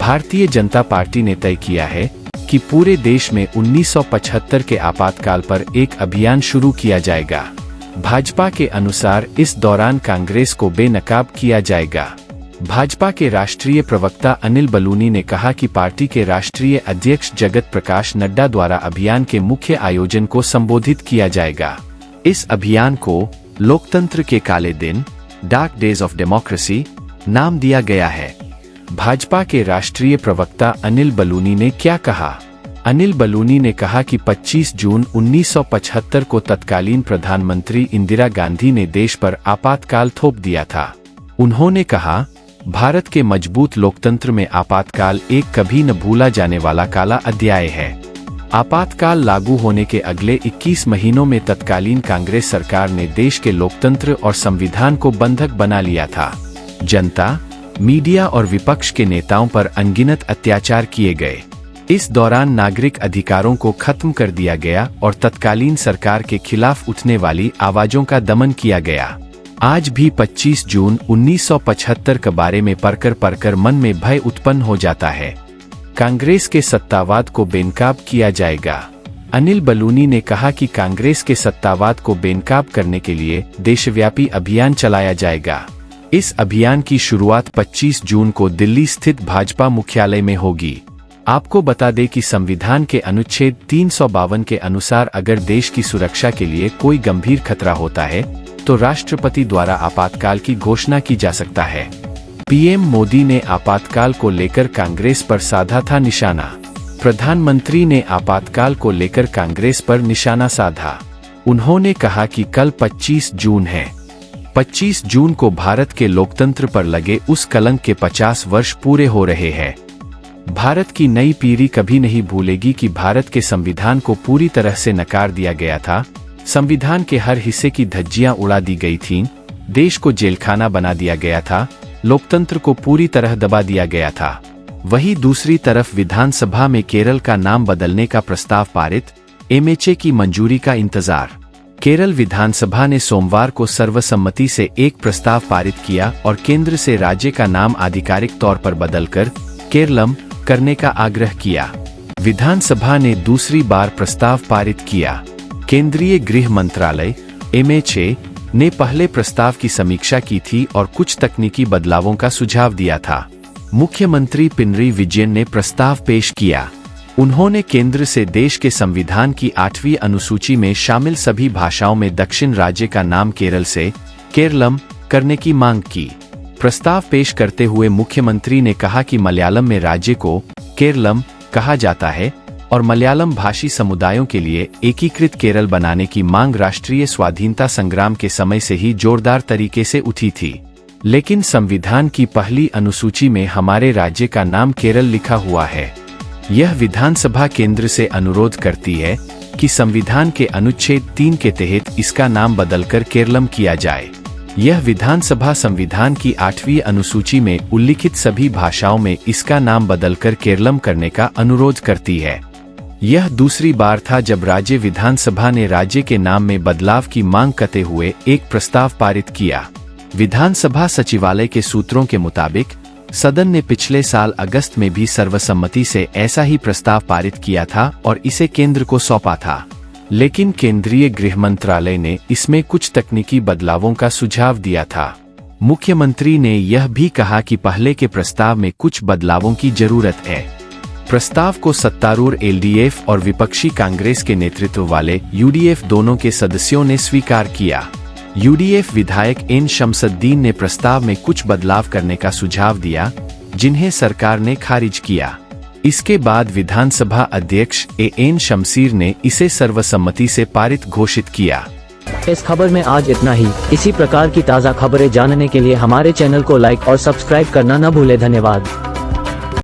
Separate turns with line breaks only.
Bharatiya Janata party ने तय किया है कि पूरे देश में 1975 के आपातकाल पर एक अभियान शुरू किया जाएगा। भाजपा के अनुसार इस दौरान कांग्रेस को बेनकाब किया जाएगा। भाजपा के राष्ट्रीय प्रवक्ता अनिल बलूनी ने कहा कि पार्टी के राष्ट्रीय अध्यक्ष जगत प्रकाश नड्डा द्वारा अभियान के मुख्य आयोजन को संबोधित किया जाएगा। इस अभियान को लोकतंत्र के काले दिन, डार्क डेज ऑफ डेमोक्रेसी नाम दिया गया है। भाजपा के राष्ट्रीय प्रवक्ता अनिल बलूनी ने क्या कहा? अनिल बलूनी ने कहा कि 25 जून 1975 को तत्कालीन प्रधानमंत्री इंदिरा गांधी ने देश पर आपातकाल थोप दिया था। उन्होंने कहा, भारत के मजबूत लोकतंत्र में आपातकाल एक कभी न भूला जाने वाला काला अध्याय है। आपातकाल लागू होने के अगले 21 महीनों में तत्कालीन कांग्रेस सरकार ने देश के लोकतंत्र और संविधान को बंधक बना लिया था। जनता, मीडिया और विपक्ष के नेताओं पर अनगिनत अत्याचार किए गए। इस दौरान नागरिक अधिकारों को खत्म कर दिया गया और तत्कालीन सरकार के खिलाफ उठने वाली आवाजों का दमन किया गया। आज भी 25 जून 1975 के बारे में पढ़कर मन में भय उत्पन्न हो जाता है। कांग्रेस के सत्तावाद को बेनकाब किया जाएगा। अनिल बलूनी ने कहा कि कांग्रेस के सत्तावाद को बेनकाब करने के लिए देशव्यापी अभियान चलाया जाएगा। इस अभियान की शुरुआत 25 जून को दिल्ली स्थित भाजपा मुख्यालय में होगी। आपको बता दें कि संविधान के अनुच्छेद 352 के अनुसार अगर देश की सुरक्षा के लिए कोई गंभीर खतरा होता है तो राष्ट्रपति द्वारा आपातकाल की घोषणा की जा सकता है। पीएम मोदी ने आपातकाल को लेकर कांग्रेस पर साधा था निशाना। प्रधानमंत्री ने आपातकाल को लेकर कांग्रेस पर निशाना साधा। उन्होंने कहा कि कल 25 जून है। 25 जून को भारत के लोकतंत्र पर लगे उस कलंक के 50 वर्ष पूरे हो रहे हैं। भारत की नई पीढ़ी कभी नहीं भूलेगी कि भारत के संविधान को पूरी तरह से नकार दिया गया था। संविधान के हर हिस्से की धज्जियां उड़ा दी गई थीं, देश को जेलखाना बना दिया गया था, लोकतंत्र को पूरी तरह दबा दिया गया था। वहीं दूसरी तरफ विधानसभा में केरल का नाम बदलने का प्रस्ताव पारित, एमएचए की मंजूरी का इंतजार। केरल विधानसभा ने सोमवार को सर्वसम्मति से एक प्रस्ताव पारित किया और केंद्र से राज्य का नाम आधिकारिक तौर पर बदलकर केरलम करने का आग्रह किया। विधानसभा ने दूसरी बार प्रस्ताव पारित किया। केंद्रीय गृह मंत्रालय एमएचए ने पहले प्रस्ताव की समीक्षा की थी और कुछ तकनीकी बदलावों का सुझाव दिया था। मुख्यमंत्री पिनरई विजयन ने प्रस्ताव पेश किया। उन्होंने केंद्र से देश के संविधान की 8वीं अनुसूची में शामिल सभी भाषाओं में दक्षिण राज्य का नाम केरल से केरलम करने की मांग की। प्रस्ताव पेश करते हुए मुख्यमंत्री ने कहा कि मलयालम में राज्य को केरलम कहा जाता है और मलयालम भाषी समुदायों के लिए एकीकृत केरल बनाने की मांग राष्ट्रीय स्वाधीनता संग्राम के समय से ही जोरदार तरीके से उठी थी। लेकिन संविधान की पहली अनुसूची में हमारे राज्य का नाम केरल लिखा हुआ है। यह विधानसभा केंद्र से अनुरोध करती है कि संविधान के अनुच्छेद 3 के तहत इसका नाम बदलकर केरलम किया जाए। यह विधानसभा संविधान की 8वीं अनुसूची में उल्लिखित सभी भाषाओं में इसका नाम बदलकर केरलम करने का अनुरोध करती है। यह दूसरी बार था जब राज्य विधानसभा ने राज्य के नाम में बदलाव की मांग करते हुए एक प्रस्ताव पारित किया। विधानसभा सचिवालय के सूत्रों के मुताबिक सदन ने पिछले साल अगस्त में भी सर्वसम्मति से ऐसा ही प्रस्ताव पारित किया था और इसे केंद्र को सौंपा था। लेकिन केंद्रीय गृह मंत्रालय ने इसमें कुछ तकनीकी बदलावों का सुझाव दिया था। मुख्यमंत्री ने यह भी कहा कि पहले के प्रस्ताव में कुछ बदलावों की जरूरत है। प्रस्ताव को सत्तारूढ़ एलडीएफ और विपक्षी कांग्रेस के नेतृत्व वाले यूडीएफ दोनों के सदस्यों ने स्वीकार किया। यूडीएफ विधायक एन शमसुद्दीन ने प्रस्ताव में कुछ बदलाव करने का सुझाव दिया, जिन्हें सरकार ने खारिज किया। इसके बाद विधानसभा अध्यक्ष एन शमसीर ने इसे सर्वसम्मति से पारित घोषित किया।
इस खबर में आज इतना ही। इसी प्रकार की ताज़ा खबरें जानने के लिए हमारे चैनल को लाइक और सब्सक्राइब करना न भूलें। धन्यवाद।